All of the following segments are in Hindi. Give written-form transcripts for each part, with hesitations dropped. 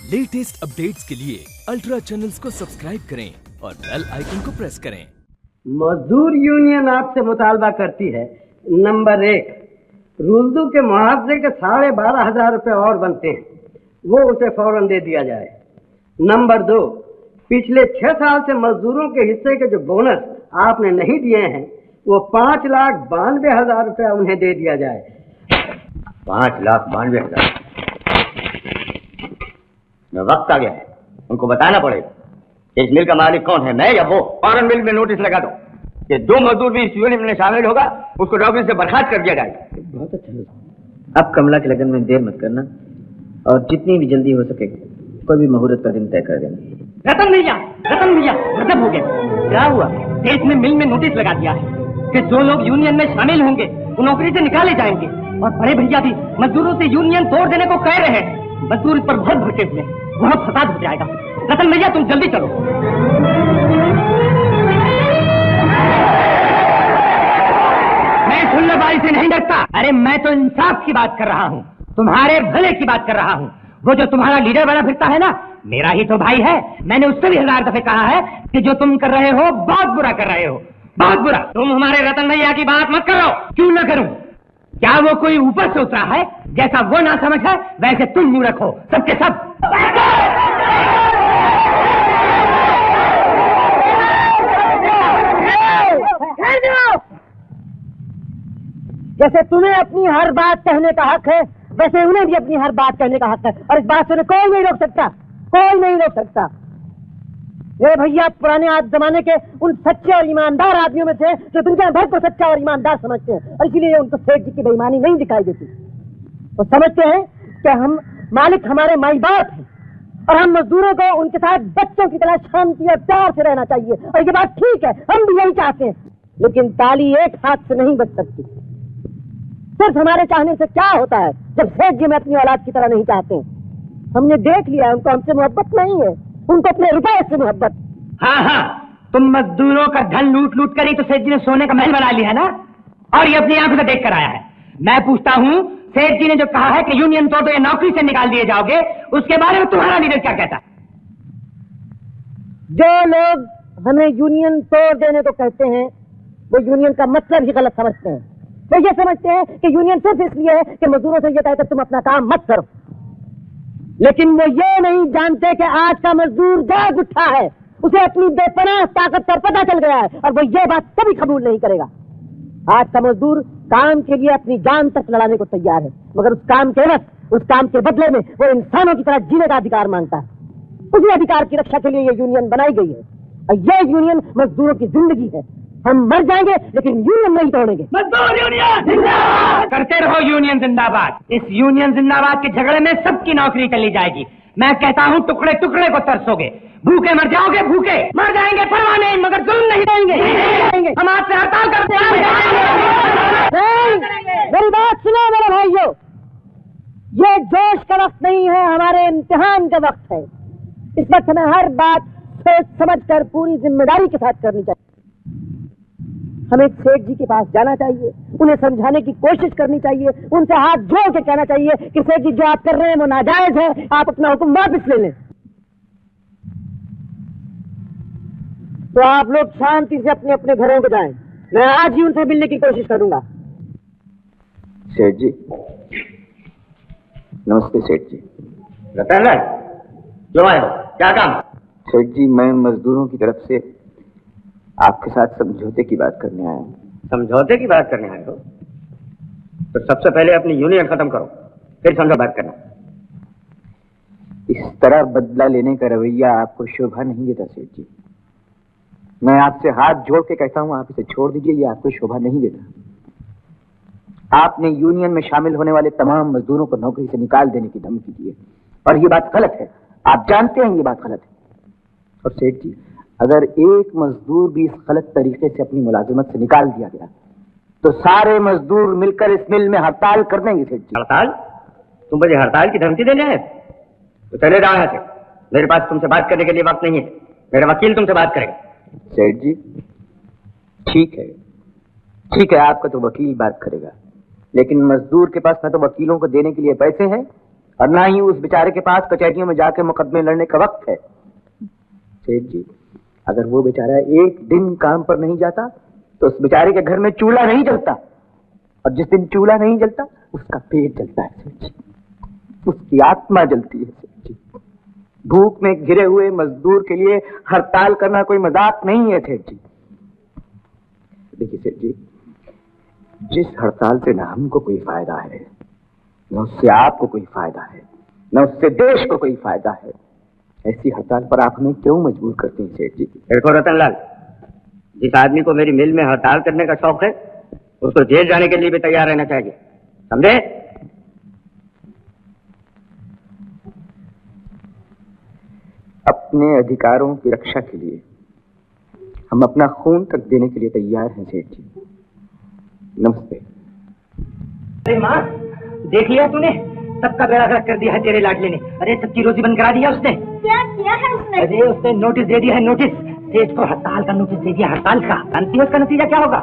लेटेस्ट अपडेट्स के लिए अल्ट्रा चैनल्स को सब्सक्राइब करें और बेल आइकन को प्रेस करें। मजदूर यूनियन आपसे मुतालबा करती है, नंबर 1, रुल्दू के मुआवजे के 12,500 रुपये और बनते हैं, वो उसे फौरन दे दिया जाए। नंबर 2, पिछले 6 साल से मजदूरों के हिस्से के जो बोनस आपने नहीं दिए हैं, वो 5,92,000 रुपये उन्हें दे दिया जाए। 5,92,000 वक्त आ गया है, उनको बताना पड़ेगा इस मिल का मालिक कौन है, मैं या वो। फौरन मिल में नोटिस लगा दो कि जो मजदूर भी इस यूनियन में शामिल होगा उसको नौकरी से बर्खास्त कर दिया जाएगा। बहुत अच्छा। अब कमला के लगन में देर मत करना और जितनी भी जल्दी हो सके कोई भी मुहूर्त का दिन तय कर देना। रतन भैया गजब हो गया। क्या हुआ? सेठ ने मिल में नोटिस लगा दिया है कि जो लोग यूनियन में शामिल होंगे वो नौकरी से निकाले जाएंगे, और बड़े भैया भी मजदूरों से यूनियन तोड़ देने को कह रहे हैं। मजदूर इस पर बहुत भड़के हुए हैं, बहुत फसाद हो जाएगा। रतन भैया तुम जल्दी चलो। मैं सुल्लबाई से नहीं डरता। अरे मैं तो इंसाफ की बात कर रहा हूँ, तुम्हारे भले की बात कर रहा हूँ। वो जो तुम्हारा लीडर बना फिरता है ना, मेरा ही तो भाई है। मैंने उससे भी 1000 दफे कहा है कि जो तुम कर रहे हो बहुत बुरा कर रहे हो, बहुत बुरा। तुम हमारे रतन भैया की बात मत करो। क्यों न करूं? क्या वो कोई ऊपर से उतरा है? जैसा वो ना समझ है वैसे तुम मुंह रखो, सबके सब। जैसे तुम्हें अपनी हर बात कहने का हक है, वैसे उन्हें भी अपनी हर बात कहने का हक है, और इस बात से उन्हें कोई नहीं रोक सकता, कोई नहीं रोक सकता। ये भैया पुराने आज जमाने के उन सच्चे और ईमानदार आदमियों में से जो दुनिया भर को सच्चा और ईमानदार समझते हैं, और इसीलिए उनको सेठ जी की बेईमानी नहीं दिखाई देती। वो समझते हैं कि हम मालिक हमारे माई बाप हैं, और हम मजदूरों को उनके साथ बच्चों की तरह शांति और प्यार से रहना चाहिए। और ये बात ठीक है, हम भी यही चाहते हैं, लेकिन ताली एक हाथ से नहीं बज सकती। सिर्फ हमारे चाहने से क्या होता है जब सेठ जी में अपनी औलाद की तरह नहीं चाहते? हमने देख लिया, उनको हमसे मोहब्बत नहीं है, उनको अपने रुपए से मोहब्बत। हाँ, तुम मजदूरों का धन लूट लूट कर ही तो सेठ जी ने सोने का महल बना लिया है ना, और ये अपनी आंखों से देख कर आया है। मैं पूछता हूँ, सेठ जी ने जो कहा है कि यूनियन तोड़ दो या नौकरी से निकाल दिए जाओगे, उसके बारे में तुम्हारा लीडर क्या कहता है? जो लोग हमें यूनियन तोड़ देने को कहते हैं, वो यूनियन का मतलब ही गलत समझते हैं। वो ये समझते हैं कि यूनियन सिर्फ इसलिए है कि मजदूरों से ये कहते तुम अपना काम मत करो, लेकिन वो ये नहीं जानते कि आज का मजदूर जाग उठा है, उसे अपनी बेपनाह ताकत पर पता चल गया है, और वो ये बात कभी कबूल नहीं करेगा। आज का मजदूर काम के लिए अपनी जान तक लड़ाने को तैयार है, मगर उस काम के वक्त, उस काम के बदले में वो इंसानों की तरह जीने का अधिकार मांगता है। उसी अधिकार की रक्षा के लिए ये यूनियन बनाई गई है, और ये यूनियन मजदूरों की जिंदगी है। हम मर जाएंगे लेकिन यूनियन नहीं तोड़ेंगे। मजदूर यूनियन जिंदाबाद! करते रहो यूनियन जिंदाबाद। इस यूनियन जिंदाबाद के झगड़े में सबकी नौकरी चली जाएगी। मैं कहता हूँ टुकड़े टुकड़े को तरसोगे, भूखे मर जाओगे, भूखे मर जाएंगे, परवाह नहीं, मगर जुल्म नहीं देंगे। हम आज से हड़ताल करते हैं। मेरी बात सुनो मेरे भाइयों, ये जोश का वक्त नहीं है, हमारे इम्तिहान का वक्त है। इस वक्त हमें हर बात सोच समझ कर पूरी जिम्मेदारी के साथ करनी चाहिए। हमें सेठ जी के पास जाना चाहिए, उन्हें समझाने की कोशिश करनी चाहिए, उनसे हाथ जोड़ के कहना चाहिए कि सेठ जी जो आप कर रहे हैं वो नाजायज है, आप अपना हुक्म वापस ले लें। तो आप लोग शांति से अपने अपने घरों को जाएं। मैं आज ही उनसे मिलने की कोशिश करूंगा। सेठ जी नमस्ते। सेठ जी रतन लाल, क्यों आए हो? क्या काम? सेठ जी मैं मजदूरों की तरफ से आपके साथ समझौते की बात करने आया हूँ। समझौते की बात करने आए हो तो सबसे पहले अपनी यूनियन खत्म करो, फिर समझो बात करना। इस तरह बदला लेने का रवैया आपको शोभा नहीं देता सेठ जी। मैं आपसे हाथ जोड़ के कहता हूँ आप इसे छोड़ दीजिए, ये आपको शोभा नहीं देता। आपने यूनियन में शामिल होने वाले तमाम मजदूरों को नौकरी से निकाल देने की धमकी दी है, और ये बात गलत है। आप जानते हैं ये बात गलत है। और सेठ जी अगर एक मजदूर भी इस गलत तरीके से अपनी मुलाजिमत से निकाल दिया गया तो सारे मजदूर मिलकर इस मिल में हड़ताल कर देंगे। सेठ जी हड़ताल? तुम मुझे हड़ताल की धमकी देने हैं? तो चले जाओ यहाँ से, मेरे पास तुमसे बात करने के लिए वक्त नहीं है। मेरा वकील तुमसे बात करेगा। सेठ जी ठीक है, आपका तो वकील बात करेगा, लेकिन मजदूर के पास ना तो वकीलों को देने के लिए पैसे हैं और ना ही उस बेचारे के पास कचहरियों में जाके मुकदमे लड़ने का वक्त है। सेठ जी, अगर वो बेचारा एक दिन काम पर नहीं जाता तो उस बेचारे के घर में चूल्हा नहीं जलता, और जिस दिन चूल्हा नहीं जलता उसका पेट जलता है सेठ जी, उसकी आत्मा जलती है सेठ जी। भूख में घिरे हुए मजदूर के लिए हड़ताल करना कोई मजाक नहीं है सेठ जी। देखिए सेठ जी, जिस हड़ताल से ना हमको कोई फायदा है, न उससे आपको कोई फायदा है, न उससे देश को कोई फायदा है, ऐसी हड़ताल पर आप हमें क्यों मजबूर करते हैं सेठ जी? देखो रतनलाल, जिस आदमी को मेरी मिल में हड़ताल करने का शौक है उसको जेल जाने के लिए भी तैयार रहना चाहिए, समझे? अपने अधिकारों की रक्षा के लिए हम अपना खून तक देने के लिए तैयार हैं सेठ जी। नमस्ते। अरे माँ, देख लिया तूने, सबका बेड़ा गर्क कर दिया है तेरे लाडले ने। अरे सबकी रोजी बंद करा दिया उसने। क्या किया है उसने? अरे उसने नोटिस दे दिया है, नोटिस। सेठ को हड़ताल का नोटिस दे दिया, हड़ताल का। जानती हो उसका नतीजा क्या होगा?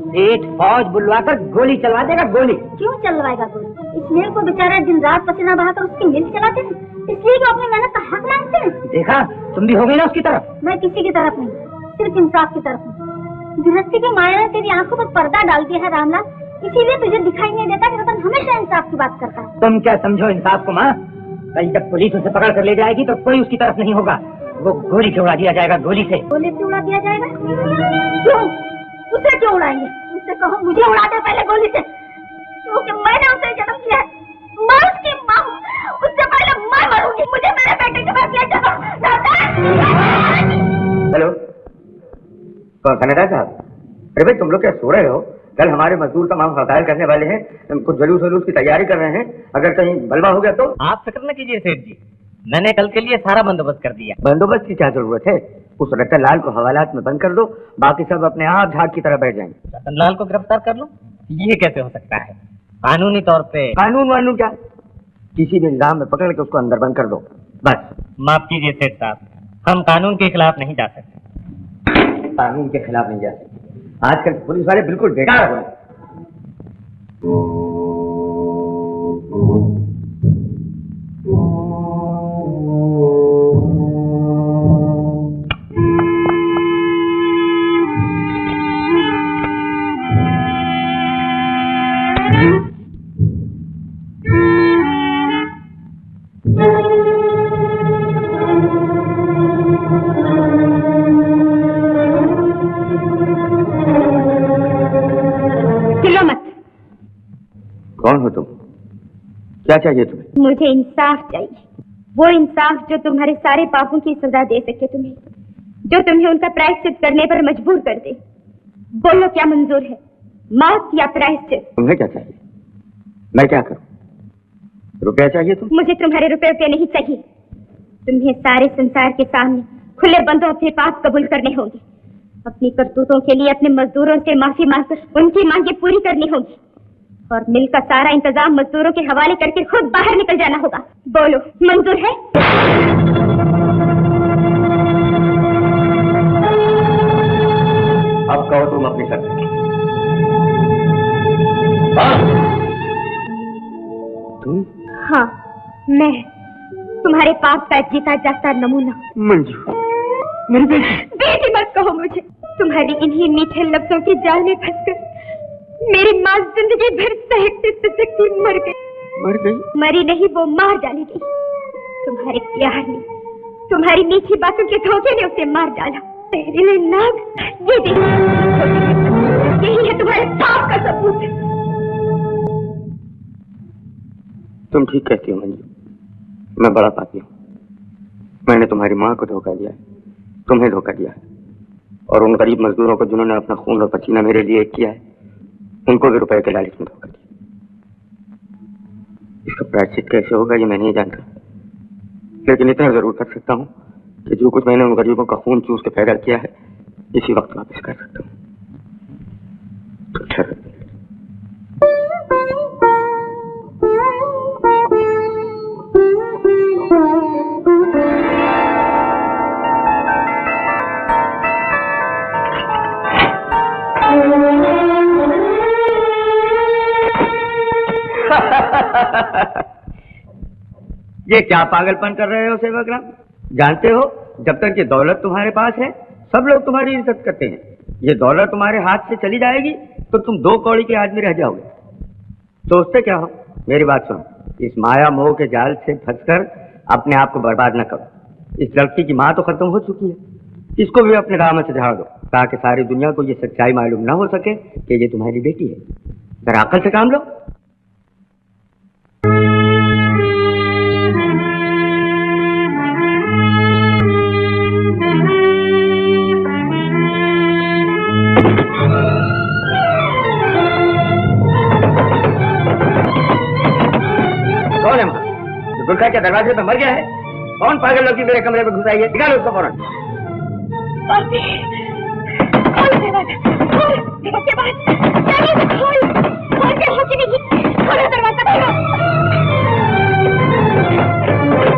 सेठ फौज बुलवाकर गोली चलवा देगा, गोली। क्यों चलवाएगा गोली? इस मिल को बेचारा दिन रात पसीना बहाकर उसकी मिल चलाते हैं, इसलिए वो अपनी मेहनत का हक मांगते हैं। देखा, तुम भी हो गई ना उसकी तरफ। मैं किसी की तरफ नहीं, सिर्फ इंसाफ की तरफ हूँ। गृहस्थी की माया ने तेरी आंखों पर पर्दा डाल दिया है रामलाल, इसीलिए तुझे दिखाई नहीं देता कि रतन हमेशा इंसाफ की बात करता है। तुम क्या समझो इंसाफ को माँ? कल जब पुलिस उसे पकड़ कर ले जाएगी तो कोई उसकी तरफ नहीं होगा, वो गोली से उड़ा दिया जाएगा, गोली से। गोली से उड़ा दिया जाएगा? क्यों? उसे क्यों उड़ाएंगे? उससे कहो मुझे उड़ा दे पहले गोली से, क्योंकि मैंने उसे जन्म दिया है। मैं उसकी माँ हूँ, उससे पहले मैं मरूंगी। मुझे मेरे बेटे के पास ले चलो। हेलो, कौन सनेदा साहब? अरे भाई तुम लोग क्या सो रहे हो? कल हमारे मजदूर तमाम हड़ताल करने वाले हैं, कुछ जुलूस वलूस की तैयारी कर रहे हैं, अगर कहीं बलवा हो गया तो? आप फिक्र न कीजिए सेठ जी, मैंने कल के लिए सारा बंदोबस्त कर दिया। बंदोबस्त की क्या जरूरत है? उस रतनलाल को हवालात में बंद कर दो, बाकी सब अपने आप झाग की तरह बैठ जाएंगे। रतनलाल को गिरफ्तार कर लो? ये कैसे हो सकता है? कानूनी तौर पे। कानून वानून क्या? किसी भी इल्जाम में पकड़ के उसको अंदर बंद कर दो, बस। माफ कीजिए सेठ साहब, हम कानून के खिलाफ नहीं जा सकते। कानून के खिलाफ नहीं जा सकते? आजकल पुलिस वाले बिल्कुल बेकार हो रहे हैं। कौन हो तुम? क्या चाहिए तुम्हें? मुझे इंसाफ चाहिए, वो इंसाफ जो तुम्हारे सारे पापों की सजा दे सके तुम्हें, जो तुम्हें उनका प्रायश्चित करने पर मजबूर कर दे। बोलो क्या मंजूर है, मौत या प्रायश्चित? तुम्हें क्या चाहिए? मैं क्या करूं? रुपया चाहिए तुम? मुझे तुम्हारे रुपये नहीं चाहिए। तुम्हें सारे संसार के सामने खुले बंदों अपने पाप कबूल करने होंगे। अपनी करतूतों के लिए अपने मजदूरों से माफी मांगकर उनकी मांगे पूरी करनी होगी, और मिल का सारा इंतजाम मजदूरों के हवाले करके खुद बाहर निकल जाना होगा। बोलो मंजूर है? अब कहो तुम अपनी शर्त। तुम? हाँ, मैं तुम्हारे पाप का जीता जागता नमूना। मंजू, मेरी बेटी। बेटी मत कहो मुझे। तुम्हारी इन्हीं मीठे लफ्जों की जाल में फंसकर मेरी माँ जिंदगी भर सहकते सहकती मर गई। मर गई? मरी नहीं, वो मार डाली गई। तुम्हारे प्यार ने, तुम्हारी मीठी बातों के धोखे ने उसे मार डाला। तेरे लिए नाग, ये देख, यही है तुम्हारे पाप का सबूत। तुम ठीक कहती हो मंजू, मैं बड़ा पापी हूँ। मैंने तुम्हारी माँ को धोखा दिया है, तुम्हें धोखा दिया है, और उन गरीब मजदूरों को जिन्होंने अपना खून और पसीना मेरे लिए किया है, उनको भी रुपए के लालच में धोखा दिया। इसका प्रायश्चित कैसे होगा ये मैं नहीं जानता, लेकिन इतना जरूर कर सकता हूँ कि जो कुछ मैंने उन गरीबों का खून चूस के पैदा किया है, इसी वक्त वापस कर सकता हूँ। अच्छा ये क्या पागलपन कर रहे हो सेवक राम? जानते हो जब तक ये दौलत तुम्हारे पास है सब लोग तुम्हारी इज्जत करते हैं। ये दौलत तुम्हारे हाथ से चली जाएगी तो तुम 2 कौड़ी के आदमी रह जाओगे। सोचते क्या हो? मेरी बात सुनो, इस माया मोह के जाल से फंसकर अपने आप को बर्बाद न करो। इस लड़की की माँ तो खत्म हो चुकी है, इसको भी अपने राह में से झाड़ दो ताकि सारी दुनिया को ये सच्चाई मालूम न हो सके कि ये तुम्हारी बेटी है। जरा अकल से काम लो। कौन है? गुलखा के दरवाजे पे मर गया है? कौन पागल लड़की मेरे कमरे में घुस आई है? निकालो उसको फौरन।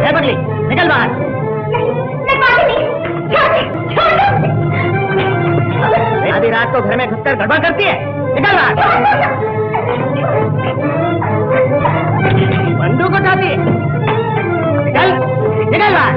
बगली निकल बाहर। आधी रात को घर में घुसकर गड़बड़ करती है, निकल बाहर। बंदूक उठाती है, निकल निकल बाहर।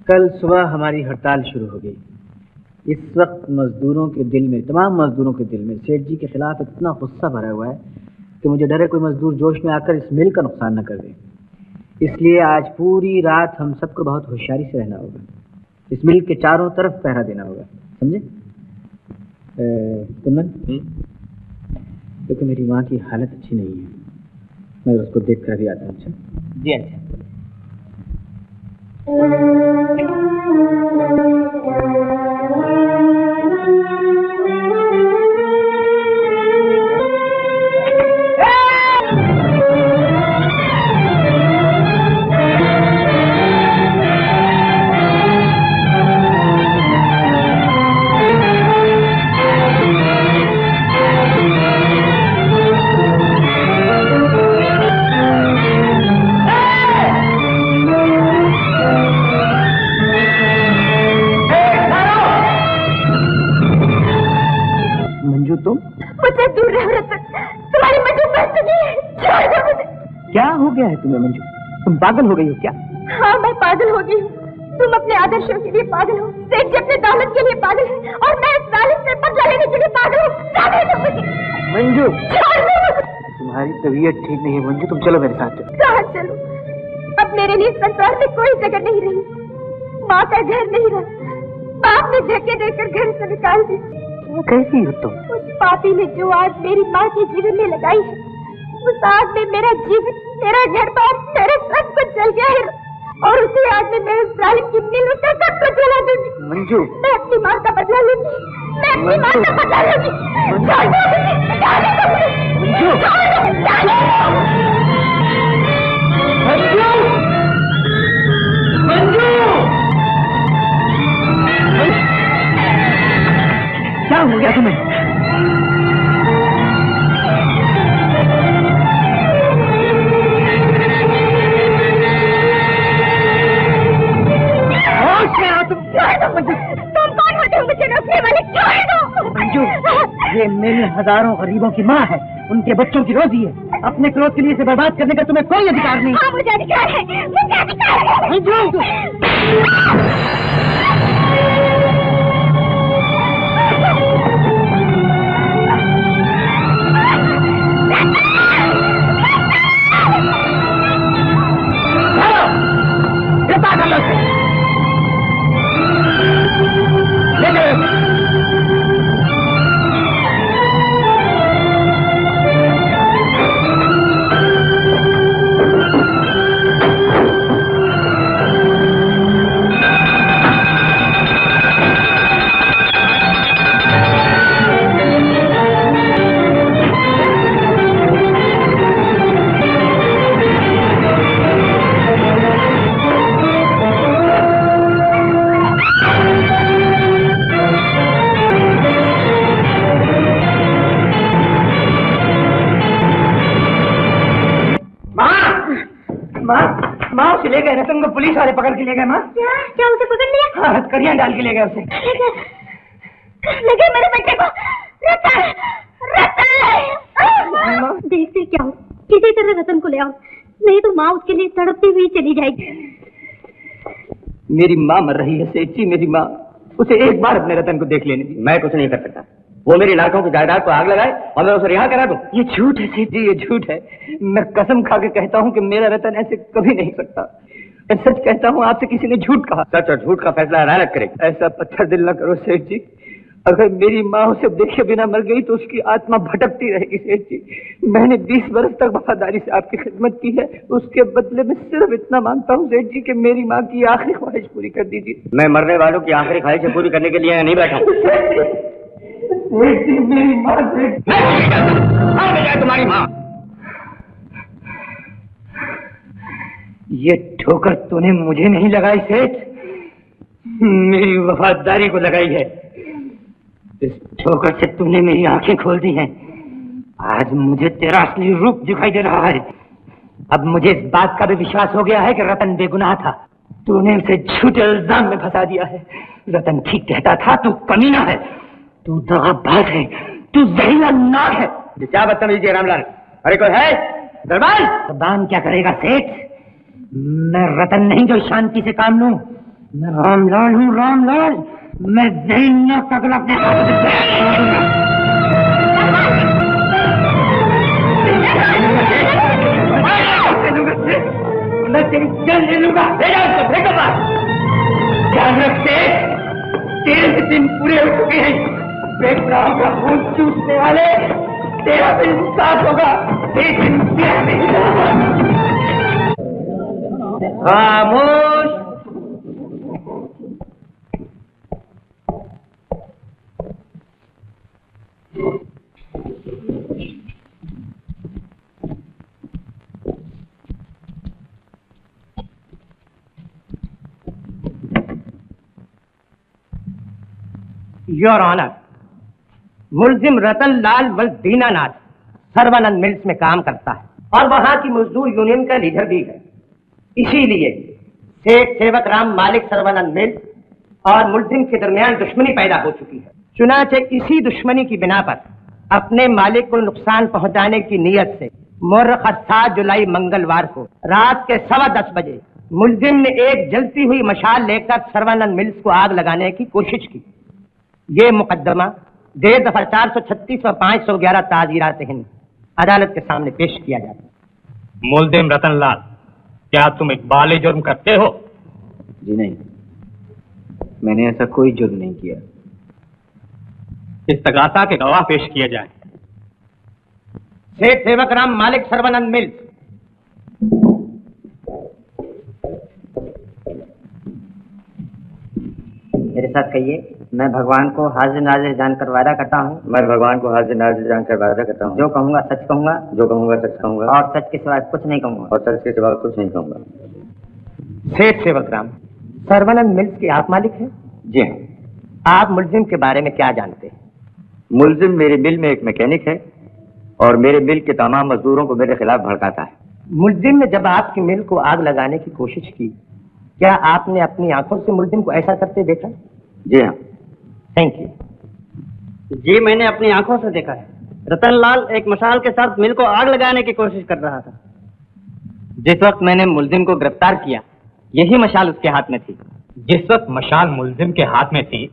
कल सुबह हमारी हड़ताल शुरू हो गई। इस वक्त मजदूरों के दिल में, तमाम मजदूरों के दिल में सेठ जी के खिलाफ इतना गुस्सा भरा हुआ है कि मुझे डर है कोई मजदूर जोश में आकर इस मिल का नुकसान न कर दे। इसलिए आज पूरी रात हम सबको बहुत होशियारी से रहना होगा। इस मिल के चारों तरफ पहरा देना होगा, समझे? कुंदन, क्योंकि मेरी माँ की हालत अच्छी नहीं है, मैं उसको देख कर भी आता हूँ। अच्छा जी अच्छा। मुझे दूर रहो रतन, तुम्हारी मंजू मर चुकी है। छोड़ दो मुझे। क्या हो गया है तुम्हें मंजू? तुम पागल हो गई हो क्या? हाँ मैं पागल हो गई हूँ। तुम अपने आदर्शों के लिए पागल हो, सेठ जी अपने दौलत के लिए पागल है, और मैं इस जालिम से बदला लेने के लिए पागल हूँ। जाने दो मुझे मंजू। छोड़ दो मुझे। तुम्हारी तबीयत ठीक नहीं है मंजू, तुम चलो मेरे साथ। कहाँ चलो? अब मेरे लिए संसार में कोई जगह नहीं रही। माँ का घर नहीं रहा, बाप ने धक्के देकर घर से निकाल दी। कैसी हो तुम? उस पापी ने जो आग मेरी माँ के जीवन में लगाई है, उस आग में मेरा जीवन, मेरा घर बार, मेरा सब कुछ जल गया है, और उसी आग में मैं उस जालिम की मिल उसका सब कुछ जला दूंगी। मंजू, मैं अपनी माँ का बदला लूंगी, मैं अपनी माँ का बदला लूंगी। छोड़ दो मुझे, जाने दो मुझे, छोड़ दो, जाने दो। क्या हो गया तुम्हें? तुम कौन होते हो मुझे रोकने वाले? छोड़ दो मंजू, ये मिल हजारों गरीबों की माँ है, उनके बच्चों की रोजी है। अपने क्रोध के लिए इसे बर्बाद करने का तुम्हें कोई अधिकार नहीं। हाँ मुझे अधिकार है, मुझे अधिकार है। मंजू, माँ उसे ले गए, रतन को पुलिस वाले पकड़ के ले गए। माँ क्या उसे पकड़ लिया? हाँ, हथकड़ियाँ डाल के ले गए उसे। लगे मेरे बेटे को। रतन, रतन! देखते क्या हो, किसी तरह रतन को ले आओ, नहीं तो माँ उसके लिए तड़पती हुई चली जाएगी। मेरी माँ मर रही है सेठ जी, मेरी माँ। उसे एक बार अपने रतन को देख लेने दी। मैं कुछ नहीं कर सकता। वो मेरी लाखों की जायदाद को आग लगाए और मैं उसे रिहा करा दूं। ये झूठ है सेठ जी, ये झूठ है। मैं कसम खा के कहता हूँ कि मेरा रतन ऐसे कभी नहीं सकता। मैं सच कहता हूँ, आपसे किसी ने झूठ कहा। सच और झूठ का फैसला अदालत करेगी। ऐसा पत्थर दिल न करो सेठ जी। अगर मेरी माँ उसे देखे बिना मर गई तो उसकी आत्मा भटकती रहेगी सेठ जी। मैंने 20 वर्ष तक वफादारी से आपकी खिदमत की है, उसके बदले में सिर्फ इतना मांगता हूँ सेठ जी कि मेरी माँ की आखिरी ख्वाहिश पूरी कर दीजिए। मैं मरने वालों की आखिरी ख्वाहिशें पूरी करने के लिए नहीं बैठा हूँ। मेरी माँ तुम्हारी माँ। ये ठोकर तूने मुझे नहीं लगाई सेठ, मेरी वफादारी को लगाई है। इस ठोकर से तूने मेरी आंखें खोल दी हैं। आज मुझे तेरा असली रूप दिखाई दे रहा है। अब मुझे इस बात का भी विश्वास हो गया है कि रतन बेगुनाह था। तूने उसे झूठे इल्जाम में फंसा दिया है। रतन ठीक कहता था, तू कमीना है, तू दगाबाज है, तू जहरीला नाग है। क्या बदतमीजी है रामलाल? अरे कोई है? दरबान! दरबान क्या करेगा सेठ? मैं रतन नहीं जो शांति से काम लूं। मैं रामलाल हूँ, रामलाल। मैं जहरीला कगल अपने हाथ से मैं तेरी जान ले लूंगा। ध्यान रख सेठ, 13 दिन पूरे हो चुके हैं। बेगुनाहों का खून चूसने वाले, तेरा भी इंसाफ होगा। एक दिन खामोश। योर ऑनर, मुलजिम रतन लाल वल दीनानाथ सर्वानंद मिल्स में काम करता है और वहां की मजदूर यूनियन का लीडर भी है। इसीलिए सेठ सेवक राम मालिक सर्वानंद मिल्स और मुलजिम के दरमियान दुश्मनी पैदा हो चुकी है। चुनाचे इसी दुश्मनी की बिना पर अपने मालिक को नुकसान पहुंचाने की नीयत से मुर्ख 7 जुलाई मंगलवार को रात के 10:15 बजे मुलजिम ने एक जलती हुई मशाल लेकर सर्वानंद मिल्स को आग लगाने की कोशिश की। ये मुकदमा डेढ़ दफा 436 और 511 ताजीरात हिंद अदालत के सामने पेश किया जाता है। मुलजिम रतनलाल, क्या तुम इकबाल जुर्म करते हो? जी नहीं, मैंने ऐसा कोई जुर्म नहीं किया। इस तगासा के गवाह पेश किए जाए। सेठ सेवक राम मालिक सर्वानंद मिल्स। मेरे साथ कहिए, मैं भगवान को हाजिर नाजिर जानकर वादा करता हूँ। मैं भगवान को हाजिर नाजिर जानकर वादा करता हूँ। जो कहूँगा सच कहूँगा। जो कहूँगा सच कहूँगा। और सच के सिवा कुछ नहीं कहूँगा। और सच के सिवा कुछ नहीं कहूँगा। सेठ सेवक राम, सर्वानंद मिल्स के आप मालिक हैं? जी हाँ। आप मुलजिम के बारे में क्या जानते हैं? मुलजिम मेरे मिल में एक मैकेनिक है और मेरे मिल के तमाम मजदूरों को मेरे खिलाफ भड़काता है। मुलजिम ने जब आपकी मिल को आग लगाने की कोशिश की, क्या आपने अपनी आंखों से मुलजिम को ऐसा करते देखा? जी हाँ। Thank you. जी, मैंने अपनी आंखों से देखा है। रतनलाल एक मशाल के साथ मिल को आग लगाने की कोशिश कर रहा था। जिस वक्त मैंने मुलजिम को गिरफ्तार किया, यही मशाल उसके हाथ में थी। जिस वक्त मशाल मुलजिम के हाथ में थी,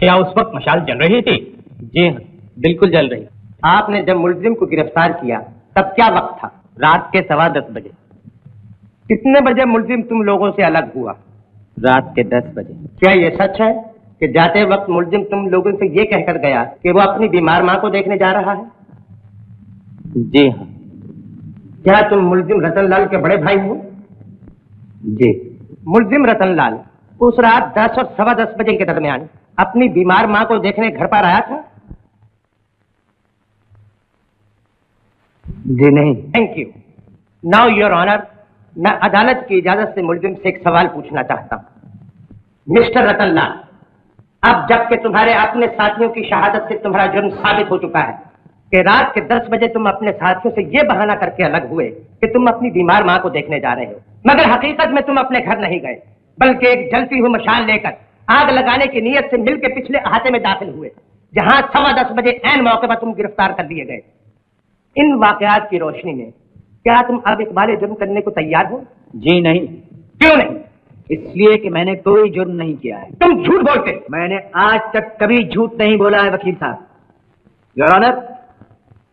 क्या उस वक्त मशाल जल रही थी? जी हाँ, बिल्कुल जल रही। आपने जब मुलजिम को गिरफ्तार किया तब क्या वक्त था? रात के 10:15 बजे। कितने बजे मुलजिम तुम लोगों से अलग हुआ? रात के 10 बजे। क्या ये सच है कि जाते वक्त मुलजिम तुम लोगों से ये कहकर गया कि वो अपनी बीमार माँ को देखने जा रहा है? जी हाँ। क्या तुम मुलजिम रतनलाल के बड़े भाई हो? जी। मुलजिम रतनलाल उस रात 10 और 10:15 बजे के दरमियान अपनी बीमार माँ को देखने घर पर आया था? जी नहीं। Thank you. Now your honour, मैं अदालत की इजाजत से मुलजिम से एक सवाल पूछना चाहता हूँ। मिस्टर रतनलाल, अब जबकि तुम्हारे अपने साथियों की शहादत से तुम्हारा जुर्म साबित हो चुका है, कि रात के 10 बजे तुम अपने साथियों से ये बहाना करके अलग हुए कि तुम अपनी बीमार माँ को देखने जा रहे हो, मगर हकीकत में तुम अपने घर नहीं गए, बल्कि एक जलती हुई मशाल लेकर आग लगाने की नीयत से मिल के पिछले अहाते में दाखिल हुए, जहां 10:15 बजे ऐन मौके पर तुम गिरफ्तार कर लिए गए। इन वाकयात की रोशनी में क्या तुम अब इकबाल जुर्म करने को तैयार हो? जी नहीं। क्यों नहीं? इसलिए कि मैंने कोई जुर्म नहीं किया है। तुम झूठ बोलते। मैंने आज तक कभी झूठ नहीं बोला है वकील साहब। योर ऑनर,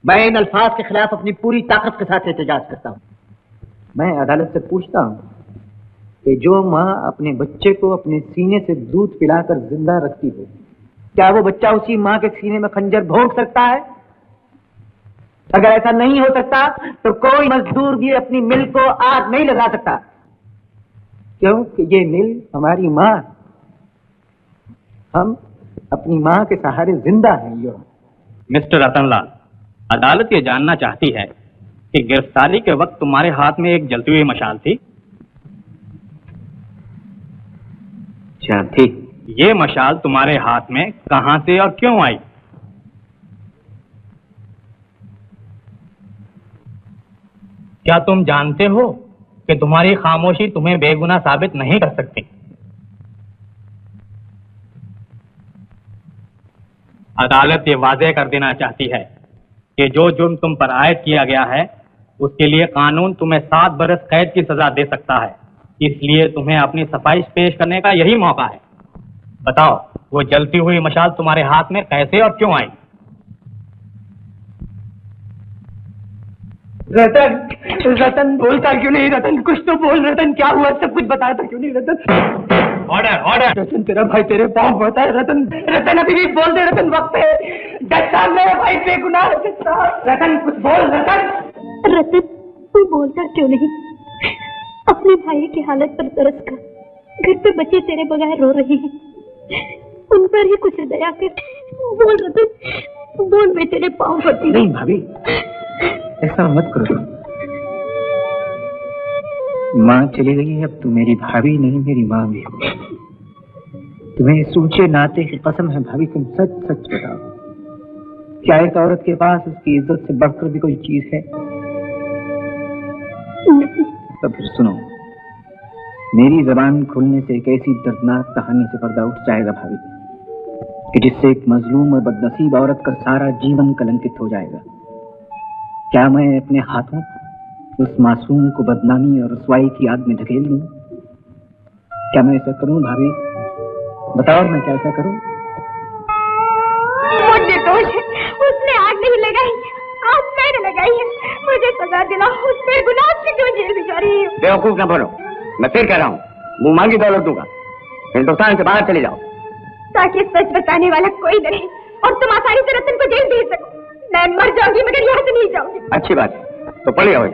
मैं इन अल्फाज के खिलाफ अपनी पूरी ताकत के साथ एहतजाज करता हूँ। मैं अदालत से पूछता हूँ कि जो माँ अपने बच्चे को अपने सीने से दूध पिलाकर जिंदा रखती हो, क्या वो बच्चा उसी माँ के सीने में खंजर भोंक सकता है? अगर ऐसा नहीं हो सकता तो कोई मजदूर भी अपनी मिल को आग नहीं लगा सकता, क्योंकि ये मिल हमारी माँ, हम अपनी माँ के सहारे जिंदा हैं। यो मिस्टर रतनलाल, अदालत ये जानना चाहती है कि गिरफ्तारी के वक्त तुम्हारे हाथ में एक जलती हुई मशाल थी? थी। ये मशाल तुम्हारे हाथ में कहां से और क्यों आई? क्या तुम जानते हो कि तुम्हारी खामोशी तुम्हें बेगुनाह साबित नहीं कर सकती? अदालत ये वाज़ेह कर देना चाहती है कि जो जुर्म तुम पर आयद किया गया है उसके लिए कानून तुम्हें 7 बरस कैद की सजा दे सकता है। इसलिए तुम्हें अपनी सफाई पेश करने का यही मौका है। बताओ, वो जलती हुई मशाल तुम्हारे हाथ में कैसे और क्यों आई? रतन, रतन बोलता क्यों नहीं? रतन कुछ तो बोल। रतन क्या हुआ? सब कुछ बताता क्यों नहीं? रतन, ऑर्डर, ऑर्डर। रतन तेरा भाई तेरे पाँव पड़ता है। रतन, रतन अभी भी बोल दे। रतन वक्त है। जज साहब मेरा भाई बेगुनाह है। जज साहब, रतन कुछ बोल। रतन, रतन तू बोलता क्यों नहीं? अपने भाई की हालत पर तरस कर घर पे बच्चे तेरे बगैर रो रहे हैं, उन पर ही कुछ दया कर। बोल रतन, बोल, मैं तेरे पाँव पड़ती हूँ। नहीं भाभी, ऐसा मत करो। माँ चली गई है, अब तू मेरी भाभी नहीं मेरी माँ भी हो। तुम्हें इस ऊंचे नाते की कसम है भाभी, तुम सच सच बताओ, क्या एक औरत के पास उसकी इज्जत से बढ़कर भी कोई चीज है? तो फिर सुनो, मेरी जबान खुलने से एक ऐसी दर्दनाक कहानी से पर्दा उठ जाएगा भाभी कि जिससे एक मजलूम और बदनसीब औरत का सारा जीवन कलंकित हो जाएगा। क्या मैं अपने हाथों उस मासूम को बदनामी और रुसवाई की आग में धकेल दूं? क्या मैं ऐसा करूं भाभी? बताओ, मैं क्या ऐसा करूं? वो निर्दोष है, उसने आग नहीं लगाई, आग मैंने लगाई है। मुझे सजा दिलाओ, उसने गुनाह से क्यों जेल भिजा रही है? बेवकूफ ना बोलो, मैं फिर कह रहा हूँ, मुंह मांगी दौलत दूंगा। हिंदुस्तान से बाहर चले जाओ, ताकि सच बताने वाला कोई न रहे और तुम आसानी से रतन को जेल भेज सको। मैं मर जाऊंगी मगर यहाँ से नहीं जाऊंगी। अच्छी बात है, तो पढ़े आओ।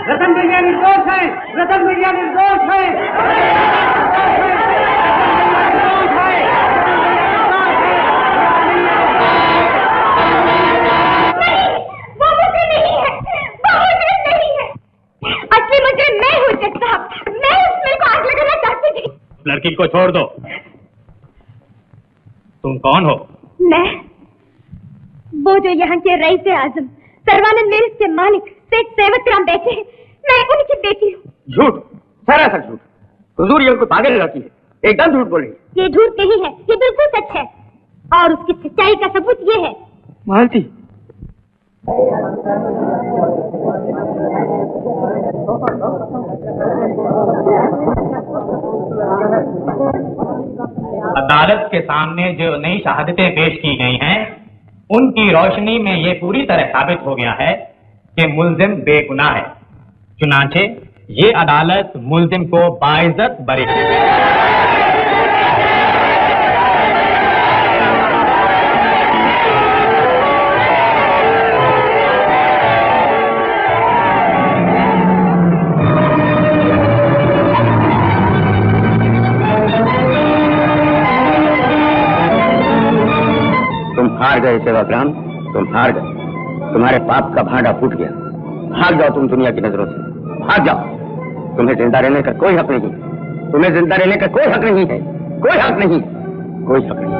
रतन भैया निर्दोष है, रतन भैया निर्दोष है। लड़की को छोड़ दो। तुम कौन हो? मैं वो जो यहाँ के रईस आजम सर्वानंद मिल्स के मालिक सेठ सेवकराम बैठे हैं, मैं उनकी बेटी हूँ। झूठ, सरासर झूठ। हुजूर, ये उनको पागल लड़की है, एकदम झूठ बोल रही है। ये झूठ नहीं है, ये बिल्कुल सच है और उसकी सच्चाई का सबूत ये है। मालती, अदालत के सामने जो नई शहादतें पेश की गई हैं, उनकी रोशनी में ये पूरी तरह साबित हो गया है कि मुल्जिम बेगुनाह है। चुनांचे ये अदालत मुल्जिम को बाइज्जत बरी करे। गए सेवाग्राम, तुम हार गए। तुम्हारे पाप का भांडा फूट गया। भाग जाओ तुम दुनिया की नजरों से, भाग जाओ। तुम्हें जिंदा रहने का कोई हक नहीं, तुम्हें जिंदा रहने का कोई हक नहीं है, कोई हक नहीं, कोई हक नहीं।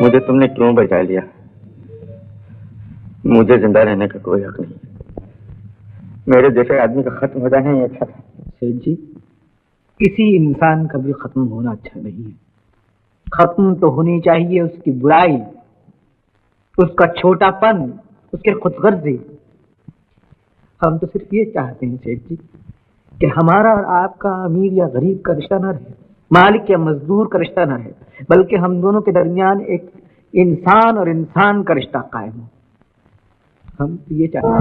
मुझे तुमने क्यों बचा लिया? मुझे जिंदा रहने का कोई हक नहीं। मेरे जैसे आदमी का खत्म हो जाना ही अच्छा था। सेठ जी, किसी इंसान का भी खत्म होना अच्छा नहीं है। खत्म तो होनी चाहिए उसकी बुराई, उसका छोटापन, उसके खुदगर्जी। हम तो सिर्फ ये चाहते हैं सेठ जी कि हमारा और आपका अमीर या गरीब का रिश्ता न रहे, मालिक या मजदूर का रिश्ता न रहे, बल्कि हम दोनों के दरमियान एक इंसान और इंसान का रिश्ता कायम हो। हम तो ये चाहते हैं।